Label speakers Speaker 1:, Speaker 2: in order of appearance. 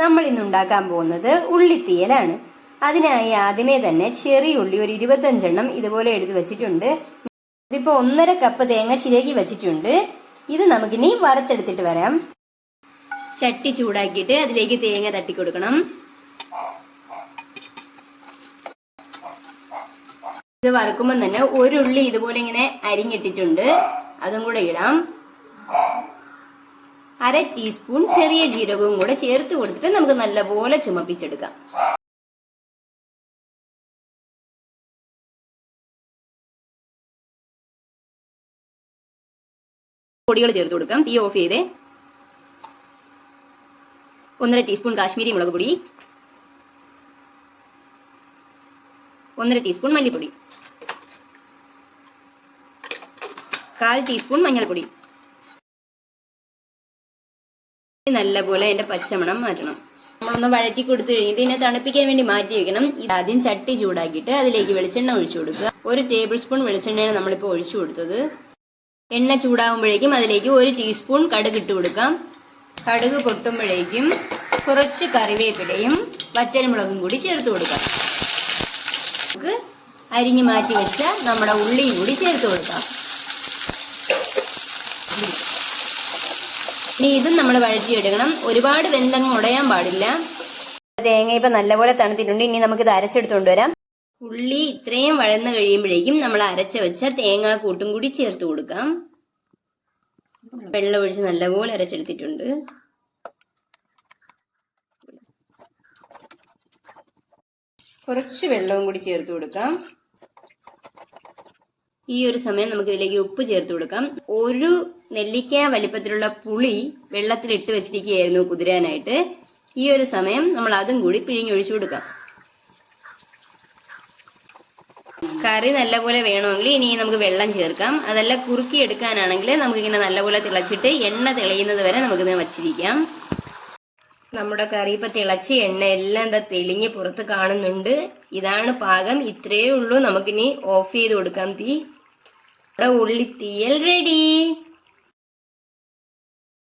Speaker 1: നമ്മൾ ഇന്ന് ഉണ്ടാക്കാൻ പോകുന്നത് ഉള്ളിത്തീയലാണ്. അതിനായി ആദ്യമേ തന്നെ ചെറിയ ഉള്ളി ഒരു 25 ഇതുപോലെ എടുത്ത് വെച്ചിട്ടുണ്ട്. ഇതിപ്പോൾ 1.5 കപ്പ് തേങ്ങ ചിരകി വെച്ചിട്ടുണ്ട്. ഇത് നമുക്കിനി വറുത്തെടുത്തിട്ട് വരാം. ചട്ടി ചൂടാക്കിയിട്ട് അതിലേക്ക് തേങ്ങ തട്ടി കൊടുക്കണം. ഇത് വറുക്കുമ്പോൾ തന്നെ ഒരു ഉള്ളി ഇതുപോലെ ഇങ്ങനെ അരിഞ്ഞിട്ടിട്ടുണ്ട്, അതും കൂടെ ഇടാം. 1/2 ടീസ്പൂൺ ചെറിയ ജീരകവും കൂടെ ചേർത്ത് കൊടുത്തിട്ട് നമുക്ക് നല്ലപോലെ ചുമപ്പിച്ചെടുക്കാം. പൊടികൾ ചേർത്ത് കൊടുക്കാം. തീ ഓഫ് ചെയ്തേ. 1.5 ടീസ്പൂൺ കാശ്മീരി മുളക് പൊടി, 1.5 ടീസ്പൂൺ മല്ലിപ്പൊടി, 1/4 ടീസ്പൂൺ മഞ്ഞൾപ്പൊടി. നല്ലപോലെ അതിന്റെ പച്ചമണം മാറ്റണം. നമ്മളൊന്ന് വഴറ്റി കൊടുത്തു കഴിഞ്ഞിട്ട് ഇതിനെ തണുപ്പിക്കാൻ വേണ്ടി മാറ്റി വെക്കണം. ആദ്യം ചട്ടി ചൂടാക്കിയിട്ട് അതിലേക്ക് വെളിച്ചെണ്ണ ഒഴിച്ചു കൊടുക്കുക. 1 ടേബിൾ സ്പൂൺ വെളിച്ചെണ്ണയാണ് നമ്മളിപ്പോൾ ഒഴിച്ചു കൊടുത്തത്. എണ്ണ ചൂടാകുമ്പോഴേക്കും അതിലേക്ക് 1 ടീസ്പൂൺ കടുക് ഇട്ട് കൊടുക്കാം. കടുക് പൊട്ടുമ്പോഴേക്കും കുറച്ച് കറിവേപ്പിലയും വറ്റൽമുളകും കൂടി ചേർത്ത് കൊടുക്കാം. നമുക്ക് അരിഞ്ഞു മാറ്റി വെച്ച നമ്മുടെ ഉള്ളിയും കൂടി ചേർത്ത് കൊടുക്കാം. ഇനി ഇതും നമ്മൾ വഴറ്റിയെടുക്കണം. ഒരുപാട് വെന്തങ്ങ് ഉടയാൻ പാടില്ല. തേങ്ങ ഇപ്പം നല്ലപോലെ തണുത്തിട്ടുണ്ട്. ഇനി നമുക്കിത് അരച്ചെടുത്തുകൊണ്ട് വരാം. ഉള്ളി ഇത്രയും വഴന്ന് കഴിയുമ്പോഴേക്കും നമ്മൾ അരച്ച വെച്ച തേങ്ങാ കൂട്ടും കൂടി ചേർത്ത് കൊടുക്കാം. വെള്ളം ഒഴിച്ച് നല്ലപോലെ അരച്ചെടുത്തിട്ടുണ്ട്. കുറച്ച് വെള്ളവും കൂടി ചേർത്ത് കൊടുക്കാം. ഈ ഒരു സമയം നമുക്ക് ഇതിലേക്ക് ഉപ്പ് ചേർത്ത് കൊടുക്കാം. 1 നെല്ലിക്ക വലിപ്പത്തിലുള്ള പുളി വെള്ളത്തിലിട്ട് വെച്ചിരിക്കുകയായിരുന്നു കുതിരാനായിട്ട്. ഈ ഒരു സമയം നമ്മൾ അതും കൂടി പിഴിഞ്ഞൊഴിച്ചു കൊടുക്കാം. കറി നല്ലപോലെ വേണമെങ്കിൽ ഇനി നമുക്ക് വെള്ളം ചേർക്കാം. അതല്ല കുറുക്കി എടുക്കാനാണെങ്കിൽ നമുക്കിങ്ങനെ നല്ലപോലെ തിളച്ചിട്ട് എണ്ണ തെളിയുന്നത് വരെ നമുക്കിതിനെ വച്ചിരിക്കാം. നമ്മുടെ കറി ഇപ്പം തിളച്ച് എണ്ണ എല്ലാം എന്താ തെളിഞ്ഞ് പുറത്ത് കാണുന്നുണ്ട്. ഇതാണ് പാകം. ഇത്രയേ ഉള്ളൂ. നമുക്കിനി ഓഫ് ചെയ്ത് കൊടുക്കാം തീ. ഉള്ളിത്തീയൽ റെഡി.